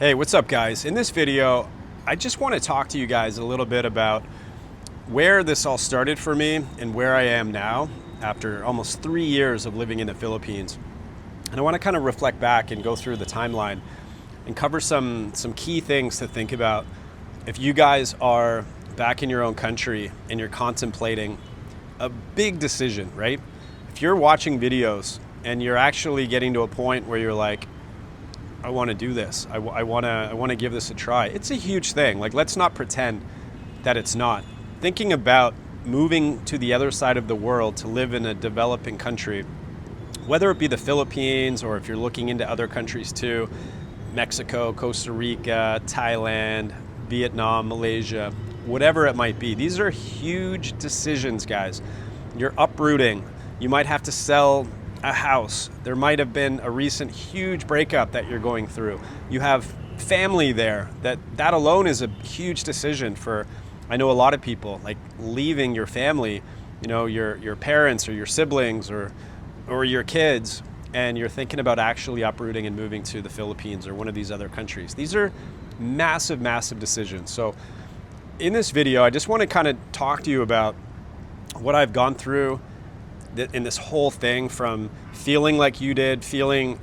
Hey, what's up guys? In this video, I just want to talk to you guys a little bit about where this all started for me and where I am now after almost 3 years of living in the Philippines. And I want to kind of reflect back and go through the timeline and cover some key things to think about if you guys are back in your own country and you're contemplating a big decision, right? If you're watching videos and you're actually getting to a point where you're like, I want to do this. I want to give this a try. It's a huge thing. Like, let's not pretend that it's not. Thinking about moving to the other side of the world to live in a developing country, whether it be the Philippines or if you're looking into other countries too, Mexico, Costa Rica, Thailand, Vietnam, Malaysia, whatever it might be. These are huge decisions, guys. You're uprooting. You might have to sell a house. There might have been a recent huge breakup that you're going through. You have family there. That alone is a huge decision for, I know a lot of people, like leaving your family, you know, your parents or your siblings or your kids, and you're thinking about actually uprooting and moving to the Philippines or one of these other countries. These are massive, massive decisions. So in this video, I just want to kind of talk to you about what I've gone through in this whole thing, from feeling like you did, feeling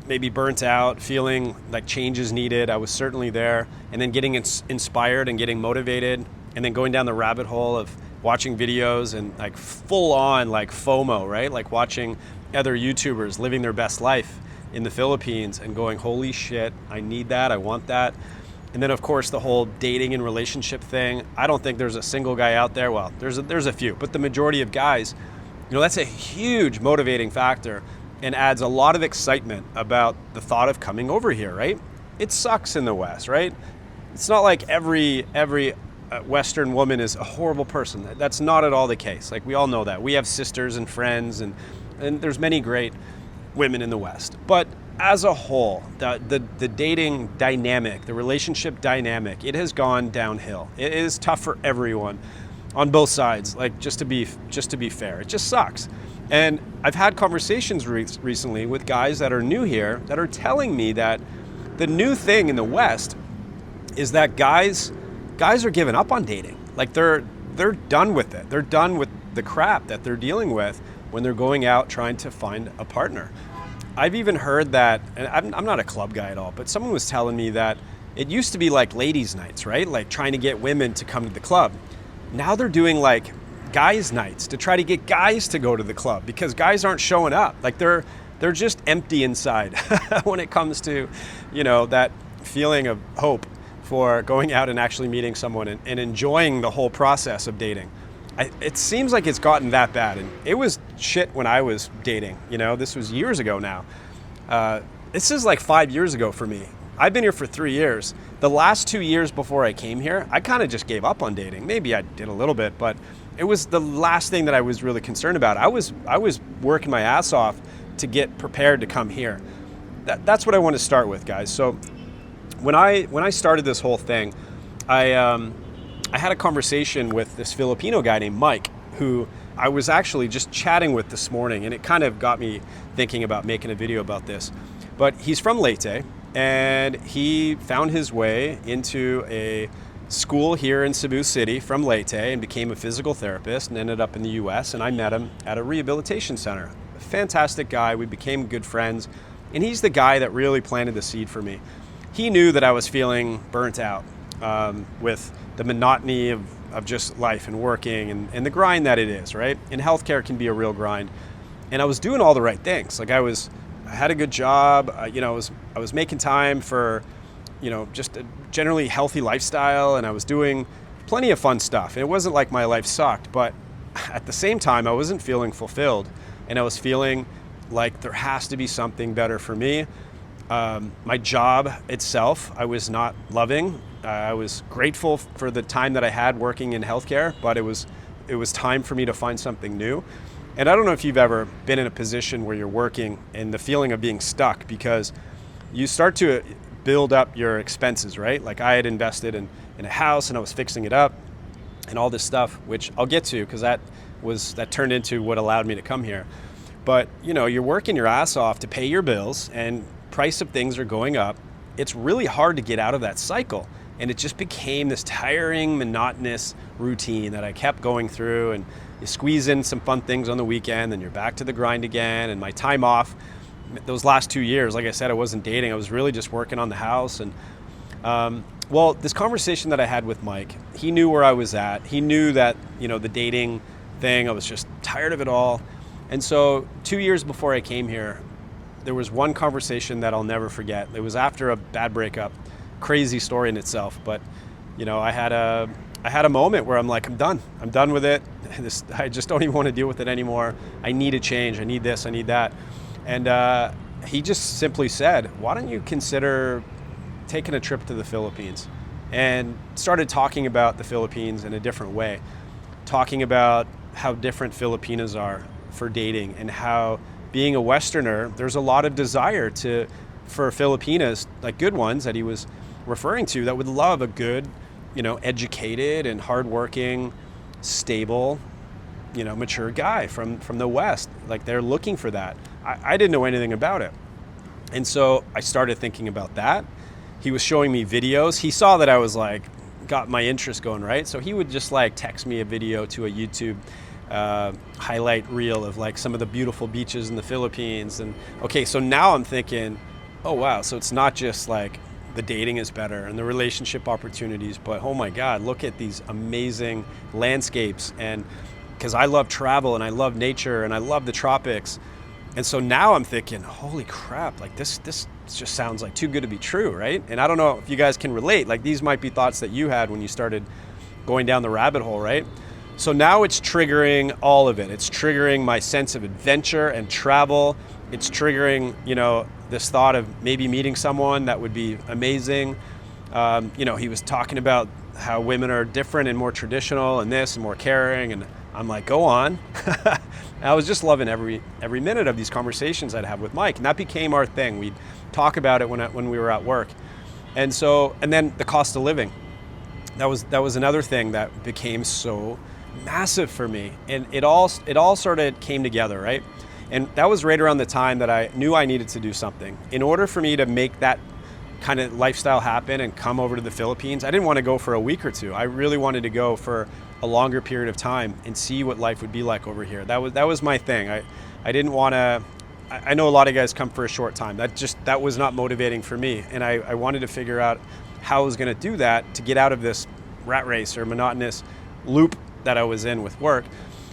maybe burnt out, feeling like change is needed. I was certainly there. And then getting inspired and getting motivated, and then going down the rabbit hole of watching videos and like full on like FOMO, right? Like watching other YouTubers living their best life in the Philippines and going, holy shit, I need that, I want that. And then of course the whole dating and relationship thing. I don't think there's a single guy out there, well, there's a few, but the majority of guys, you know, that's a huge motivating factor and adds a lot of excitement about the thought of coming over here, right? It sucks in the West, right? It's not like every Western woman is a horrible person. That's not at all the case. Like, we all know that. We have sisters and friends, and there's many great women in the West. But as a whole, the dating dynamic, the relationship dynamic, it has gone downhill. It is tough for everyone on both sides. Like, just to be fair, it just sucks. And I've had conversations recently with guys that are new here that are telling me that the new thing in the West is that guys are giving up on dating. Like, they're done with it. They're done with the crap that they're dealing with when they're going out trying to find a partner. I've even heard that, and I'm not a club guy at all, but someone was telling me that it used to be like ladies' nights, right? Like trying to get women to come to the club. Now they're doing like guys' nights to try to get guys to go to the club because guys aren't showing up. Like, they're just empty inside when it comes to, you know, that feeling of hope for going out and actually meeting someone and enjoying the whole process of dating. It seems like it's gotten that bad, and it was shit when I was dating. You know, this was years ago now. This is like 5 years ago for me. I've been here for 3 years. The last 2 years before I came here, I kind of just gave up on dating. Maybe I did a little bit, but it was the last thing that I was really concerned about. I was working my ass off to get prepared to come here. That's what I want to start with, guys. So when I started this whole thing, I had a conversation with this Filipino guy named Mike, who I was actually just chatting with this morning, and it kind of got me thinking about making a video about this. But he's from Leyte, and he found his way into a school here in Cebu City from Leyte and became a physical therapist and ended up in the US, and I met him at a rehabilitation center. A fantastic guy. We became good friends, and he's the guy that really planted the seed for me. He knew that I was feeling burnt out with the monotony of just life and working and the grind that it is, right? And healthcare can be a real grind. And I was doing all the right things. Like, I had a good job. You know, I was making time for, you know, just a generally healthy lifestyle, and I was doing plenty of fun stuff. And it wasn't like my life sucked, but at the same time, I wasn't feeling fulfilled, and I was feeling like there has to be something better for me. My job itself, I was not loving. I was grateful for the time that I had working in healthcare, but it was time for me to find something new. And I don't know if you've ever been in a position where you're working and the feeling of being stuck, because you start to build up your expenses, right? Like, I had invested in a house and I was fixing it up and all this stuff, which I'll get to, because that turned into what allowed me to come here. But, you know, you're working your ass off to pay your bills, and price of things are going up, it's really hard to get out of that cycle. And it just became this tiring, monotonous routine that I kept going through. And you squeeze in some fun things on the weekend, and you're back to the grind again. And my time off, those last 2 years, like I said, I wasn't dating. I was really just working on the house. And well, this conversation that I had with Mike, he knew where I was at. He knew that, the dating thing, I was just tired of it all. And so 2 years before I came here, there was one conversation that I'll never forget. It was after a bad breakup. Crazy story in itself, but I had a moment where I'm like, I'm done with it. I just don't even want to deal with it anymore. I need a change. I need this, I need that. And he just simply said, why don't you consider taking a trip to the Philippines? And started talking about the Philippines in a different way, talking about how different Filipinas are for dating, and how being a Westerner, there's a lot of desire for Filipinas, like good ones that he was referring to, that would love a good, educated and hardworking, stable, mature guy from the West. Like, they're looking for that. I didn't know anything about it. And so I started thinking about that. He was showing me videos. He saw that I was got my interest going, right? So he would just text me a video to a YouTube highlight reel of some of the beautiful beaches in the Philippines. And okay, so now I'm thinking, oh wow, so it's not just the dating is better and the relationship opportunities, but oh my God, look at these amazing landscapes. And because I love travel and I love nature and I love the tropics. And so now I'm thinking, holy crap, this just sounds too good to be true, right? And I don't know if you guys can relate. These might be thoughts that you had when you started going down the rabbit hole, right? So now it's triggering all of it. It's triggering my sense of adventure and travel. It's triggering, this thought of maybe meeting someone that would be amazing. He was talking about how women are different and more traditional and this and more caring. And I'm like, go on. I was just loving every minute of these conversations I'd have with Mike. And that became our thing. We'd talk about it when we were at work. And then the cost of living. That was another thing that became so massive for me. And it all sort of came together, right? And that was right around the time that I knew I needed to do something. In order for me to make that kind of lifestyle happen and come over to the Philippines, I didn't want to go for a week or two. I really wanted to go for a longer period of time and see what life would be like over here. That was my thing. I didn't want to. I know a lot of guys come for a short time. That was not motivating for me. And I wanted to figure out how I was going to do that to get out of this rat race or monotonous loop that I was in with work.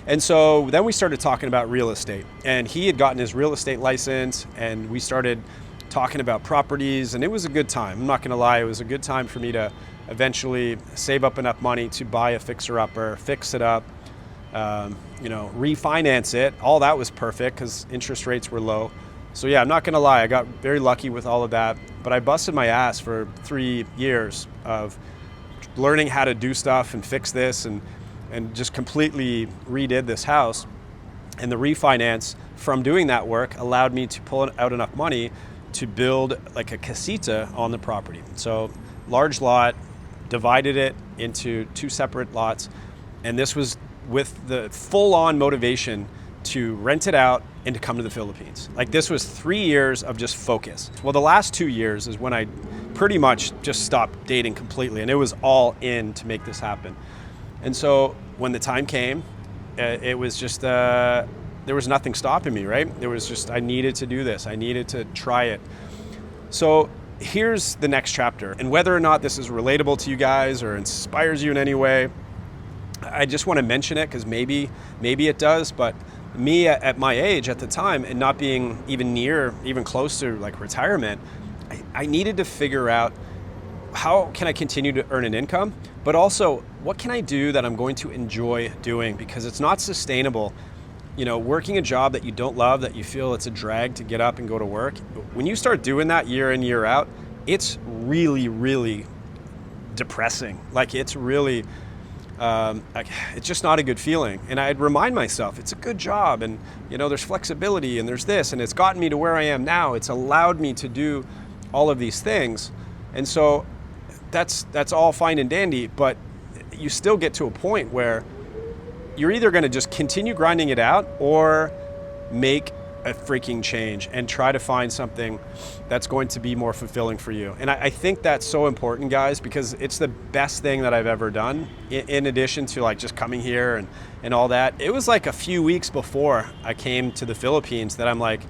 And so then we started talking about real estate, and he had gotten his real estate license, and we started talking about properties, and it was a good time. I'm not going to lie, it was a good time for me to eventually save up enough money to buy a fixer-upper, fix it up, refinance it. All that was perfect because interest rates were low. So yeah, I'm not going to lie, I got very lucky with all of that, but I busted my ass for 3 years of learning how to do stuff and fix this and just completely redid this house. And the refinance from doing that work allowed me to pull out enough money to build a casita on the property. So large lot, divided it into 2 separate lots. And this was with the full-on motivation to rent it out and to come to the Philippines. This was 3 years of just focus. Well, the last 2 years is when I pretty much just stopped dating completely, and it was all in to make this happen. And so when the time came, it was just, there was nothing stopping me, right? There was just, I needed to do this. I needed to try it. So here's the next chapter. And whether or not this is relatable to you guys or inspires you in any way, I just want to mention it because maybe it does. But me at my age at the time, and not being even close to retirement, I needed to figure out, how can I continue to earn an income? But also, what can I do that I'm going to enjoy doing? Because it's not sustainable. Working a job that you don't love, that you feel it's a drag to get up and go to work. When you start doing that year in, year out, it's really, really depressing. It's really, it's just not a good feeling. And I'd remind myself, it's a good job, and there's flexibility, and there's this, and it's gotten me to where I am now. It's allowed me to do all of these things. And so that's all fine and dandy, but you still get to a point where you're either going to just continue grinding it out or make a freaking change and try to find something that's going to be more fulfilling for you. And I think that's so important, guys, because it's the best thing that I've ever done, in addition to like just coming here and all that. It was like a few weeks before I came to the Philippines that I'm like,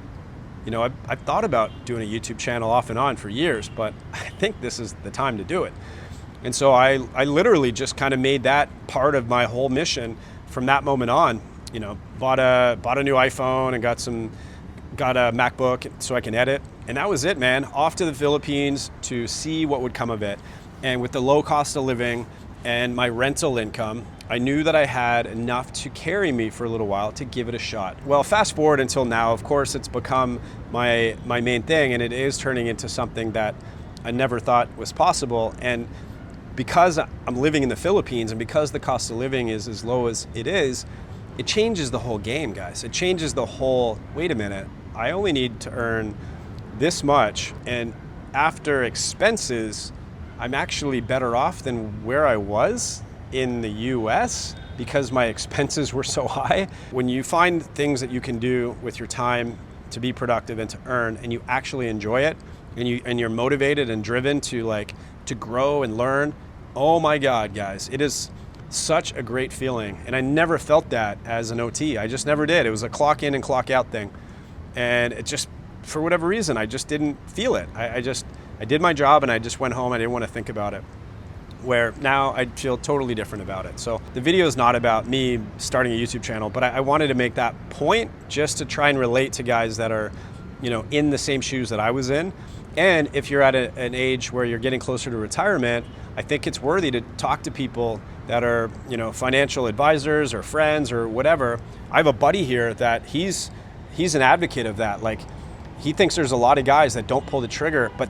you know, I've thought about doing a YouTube channel off and on for years, but I think this is the time to do it. And so I literally just kind of made that part of my whole mission from that moment on. You know, bought a new iPhone and got a MacBook so I can edit. And that was it, man. Off to the Philippines to see what would come of it. And with the low cost of living and my rental income, I knew that I had enough to carry me for a little while to give it a shot. Well, fast forward until now, of course, it's become my main thing, and it is turning into something that I never thought was possible. And because I'm living in the Philippines and because the cost of living is as low as it is, it changes the whole game, guys. It changes the whole, wait a minute, I only need to earn this much, and after expenses, I'm actually better off than where I was in the US because my expenses were so high. When you find things that you can do with your time to be productive and to earn, and you actually enjoy it, and you're motivated and driven to grow and learn, oh my God, guys, it is such a great feeling. And I never felt that as an OT. I just never did. It was a clock in and clock out thing. And it just, for whatever reason, I just didn't feel it. I did my job and I just went home. I didn't want to think about it. Where now I feel totally different about it. So the video is not about me starting a YouTube channel, but I wanted to make that point just to try and relate to guys that are, you know, in the same shoes that I was in. And if you're at an age where you're getting closer to retirement, I think it's worthy to talk to people that are, you know, financial advisors or friends or whatever. I have a buddy here that he's an advocate of that. Like, he thinks there's a lot of guys that don't pull the trigger, but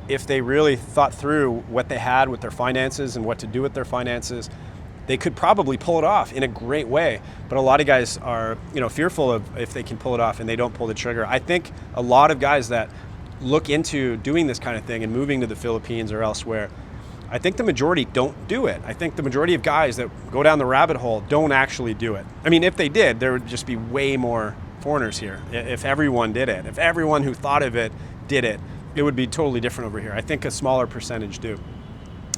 if they really thought through what they had with their finances and what to do with their finances, they could probably pull it off in a great way. But a lot of guys are, you know, fearful of if they can pull it off and they don't pull the trigger. I think a lot of guys that look into doing this kind of thing and moving to the Philippines or elsewhere, I think the majority don't do it. I think the majority of guys that go down the rabbit hole don't actually do it. I mean, if they did, there would just be way more foreigners here. If everyone did it, if everyone who thought of it did it, it would be totally different over here. I think a smaller percentage do.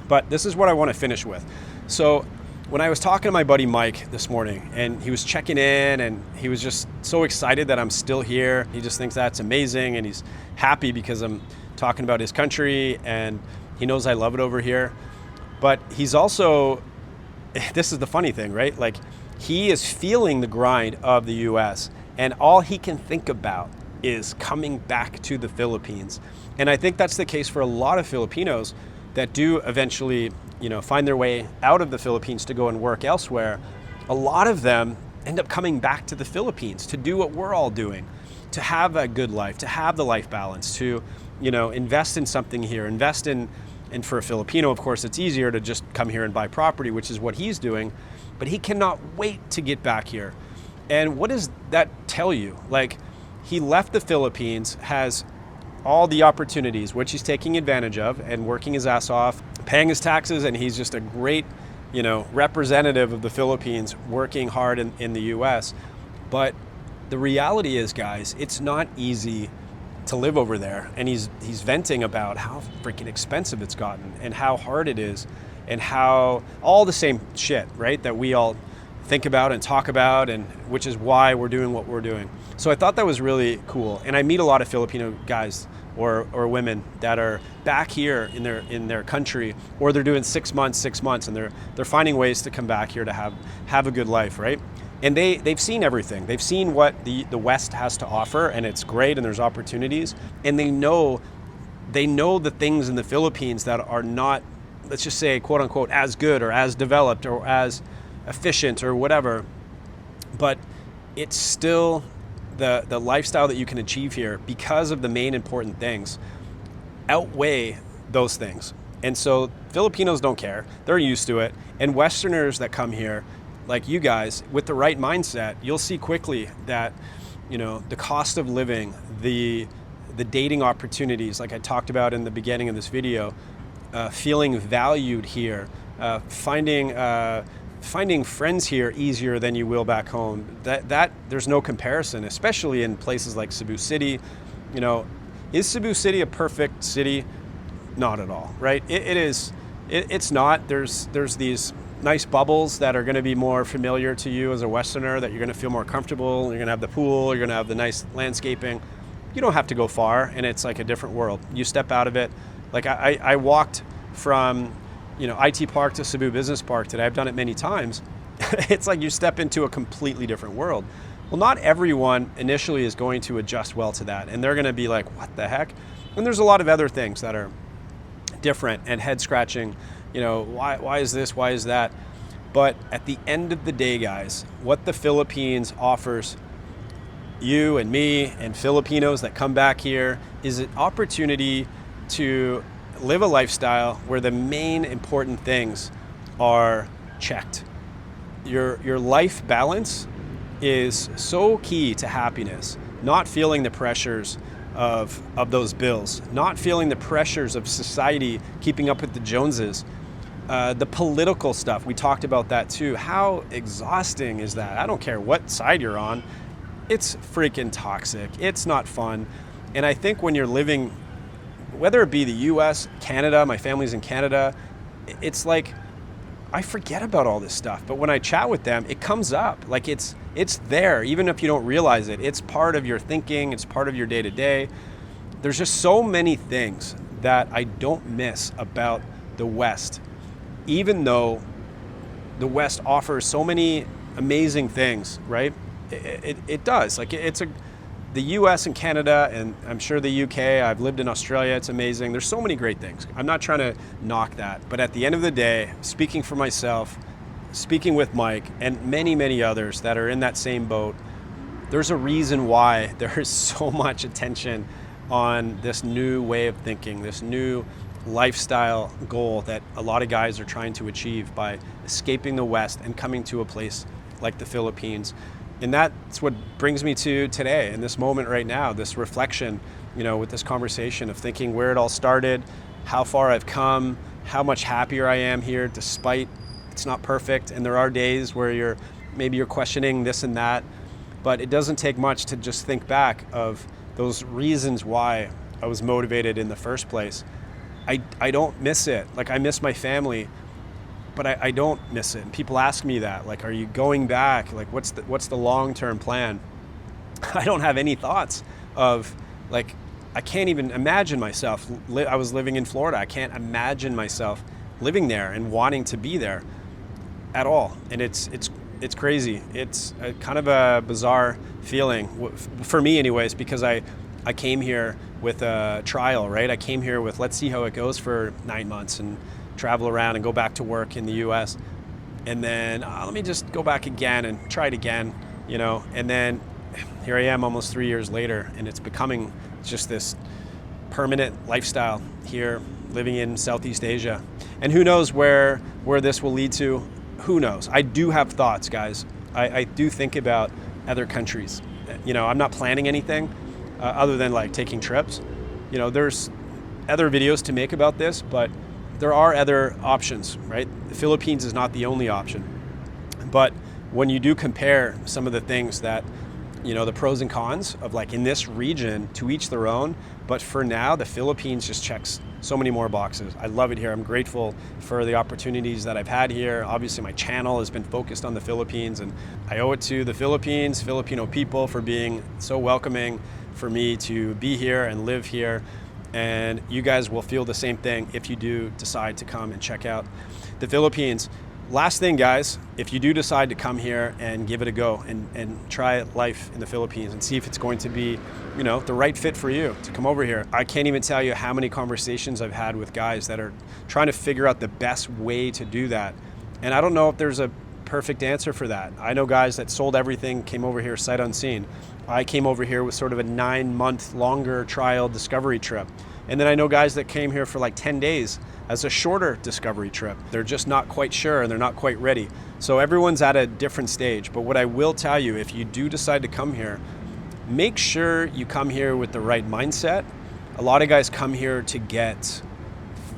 But this is what I want to finish with. So when I was talking to my buddy Mike this morning, and he was checking in, and he was just so excited that I'm still here. He just thinks that's amazing, and he's happy because I'm talking about his country, and he knows I love it over here. But he's also, this is the funny thing, right? Like, he is feeling the grind of the US, and all he can think about is coming back to the Philippines. And I think that's the case for a lot of Filipinos that do eventually, you know, find their way out of the Philippines to go and work elsewhere. A lot of them end up coming back to the Philippines to do what we're all doing, to have a good life, to have the life balance, to, you know, invest in something here, invest in, and for a Filipino, of course, it's easier to just come here and buy property, which is what he's doing, but he cannot wait to get back here. And what does that tell you? Like, he left the Philippines, has all the opportunities, which he's taking advantage of and working his ass off, paying his taxes, and he's just a great, you know, representative of the Philippines, working hard in the US. But the reality is, guys, it's not easy to live over there. And he's venting about how freaking expensive it's gotten and how hard it is and how all the same shit, right, that we all think about and talk about, and which is why we're doing what we're doing. So I thought that was really cool. And I meet a lot of Filipino guys or women that are back here in their country, or they're doing 6 months, and they're finding ways to come back here to have a good life, right? And they've seen everything. They've seen what the West has to offer, and it's great, and there's opportunities. And they know the things in the Philippines that are not, let's just say, quote unquote, as good or as developed or as efficient or whatever, but it's still the lifestyle that you can achieve here because of the main important things outweigh those things. And so Filipinos don't care. They're used to it. And Westerners that come here, like you guys, with the right mindset, you'll see quickly that, you know, the cost of living, the dating opportunities, like I talked about in the beginning of this video, feeling valued here, finding finding friends here easier than you will back home. That there's no comparison, especially in places like Cebu City. You know, is Cebu City a perfect city? Not at all, right? It's not. There's these nice bubbles that are going to be more familiar to you as a Westerner, that you're going to feel more comfortable. You're going to have the pool, you're going to have the nice landscaping. You don't have to go far, and it's like a different world. You step out of it. Like I walked from, you know, IT Park to Cebu Business Park today. I've done it many times. It's like you step into a completely different world. Well, not everyone initially is going to adjust well to that, and they're going to be like, what the heck? And there's a lot of other things that are different and head scratching. You know, why is this? Why is that? But at the end of the day, guys, what the Philippines offers you and me and Filipinos that come back here is an opportunity to live a lifestyle where the main important things are checked. Your life balance is so key to happiness. Not feeling the pressures of those bills, not feeling the pressures of society, keeping up with the Joneses. The political stuff, we talked about that too. How exhausting is that? I don't care what side you're on. It's freaking toxic. It's not fun. And I think when you're living, whether it be the US, Canada, my family's in Canada, it's like, I forget about all this stuff. But when I chat with them, it comes up. Like it's there, even if you don't realize it. It's part of your thinking. It's part of your day-to-day. There's just so many things that I don't miss about the West, even though the West offers so many amazing things, right? It does. Like the US and Canada, and I'm sure the UK, I've lived in Australia, it's amazing. There's so many great things. I'm not trying to knock that, but at the end of the day, speaking for myself, speaking with Mike and many, many others that are in that same boat, there's a reason why there is so much attention on this new way of thinking, this new lifestyle goal that a lot of guys are trying to achieve by escaping the West and coming to a place like the Philippines. And that's what brings me to today, in this moment right now, this reflection, you know, with this conversation of thinking where it all started, how far I've come, how much happier I am here despite it's not perfect. And there are days where maybe you're questioning this and that, but it doesn't take much to just think back of those reasons why I was motivated in the first place. I don't miss it. Like, I miss my family, but I don't miss it. And people ask me that, like, are you going back? Like, what's the long-term plan? I don't have any thoughts of, like, I can't even imagine myself. I was living in Florida. I can't imagine myself living there and wanting to be there at all. And it's crazy. It's kind of a bizarre feeling for me anyways, because I came here with a trial, right? I came here with, let's see how it goes for 9 months and travel around and go back to work in the US. And then let me just go back again and try it again, you know? And then here I am almost 3 years later, and it's becoming just this permanent lifestyle here, living in Southeast Asia. And who knows where this will lead to? Who knows? I do have thoughts, guys. I do think about other countries. You know, I'm not planning anything other than like taking trips. You know, there's other videos to make about this, but there are other options, right? The Philippines is not the only option. But when you do compare some of the things that, you know, the pros and cons of, like, in this region, to each their own. But for now, the Philippines just checks so many more boxes. I love it here. I'm grateful for the opportunities that I've had here. Obviously, my channel has been focused on the Philippines, and I owe it to the Philippines, Filipino people, for being so welcoming for me to be here and live here. And you guys will feel the same thing if you do decide to come and check out the Philippines. Last thing, guys, if you do decide to come here and give it a go and try life in the Philippines and see if it's going to be, you know, the right fit for you to come over here. I can't even tell you how many conversations I've had with guys that are trying to figure out the best way to do that. And I don't know if there's a perfect answer for that. I know guys that sold everything, came over here sight unseen. I came over here with sort of a 9-month longer trial discovery trip. And then I know guys that came here for like 10 days as a shorter discovery trip. They're just not quite sure and they're not quite ready. So everyone's at a different stage. But what I will tell you, if you do decide to come here, make sure you come here with the right mindset. A lot of guys come here to get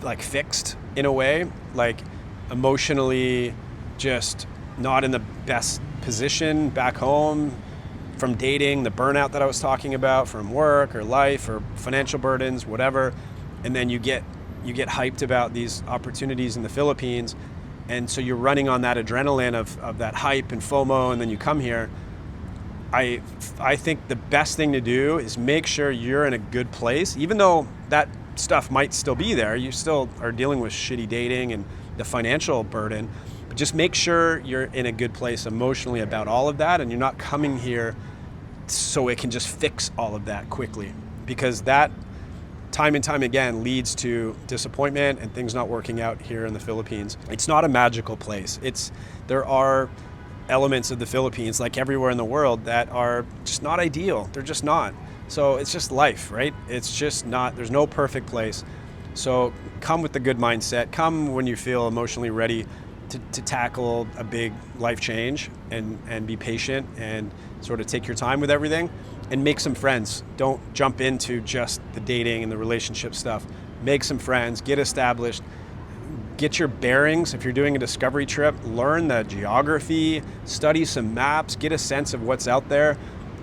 like fixed in a way, like emotionally just not in the best position back home from dating, the burnout that I was talking about from work or life or financial burdens, whatever. And then you get hyped about these opportunities in the Philippines. And so you're running on that adrenaline of that hype and FOMO, and then you come here. I think the best thing to do is make sure you're in a good place, even though that stuff might still be there. You still are dealing with shitty dating and the financial burden, but just make sure you're in a good place emotionally about all of that, and you're not coming here so it can just fix all of that quickly, because that time and time again leads to disappointment and things not working out here in the Philippines. It's not a magical place. There are elements of the Philippines, like everywhere in the world, that are just not ideal. They're just not. So it's just life, right? It's just not, there's no perfect place. So come with the good mindset. Come when you feel emotionally ready to tackle a big life change, and be patient and sort of take your time with everything and make some friends. Don't jump into just the dating and the relationship stuff. Make some friends, get established, get your bearings. If you're doing a discovery trip, learn the geography, study some maps, get a sense of what's out there,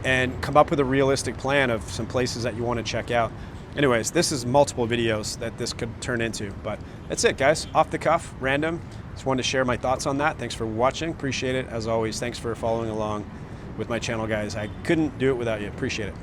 and come up with a realistic plan of some places that you want to check out. Anyways, this is multiple videos that this could turn into, but that's it, guys. Off the cuff, random. Just wanted to share my thoughts on that. Thanks for watching. Appreciate it. As always, thanks for following along with my channel, guys. I couldn't do it without you. Appreciate it.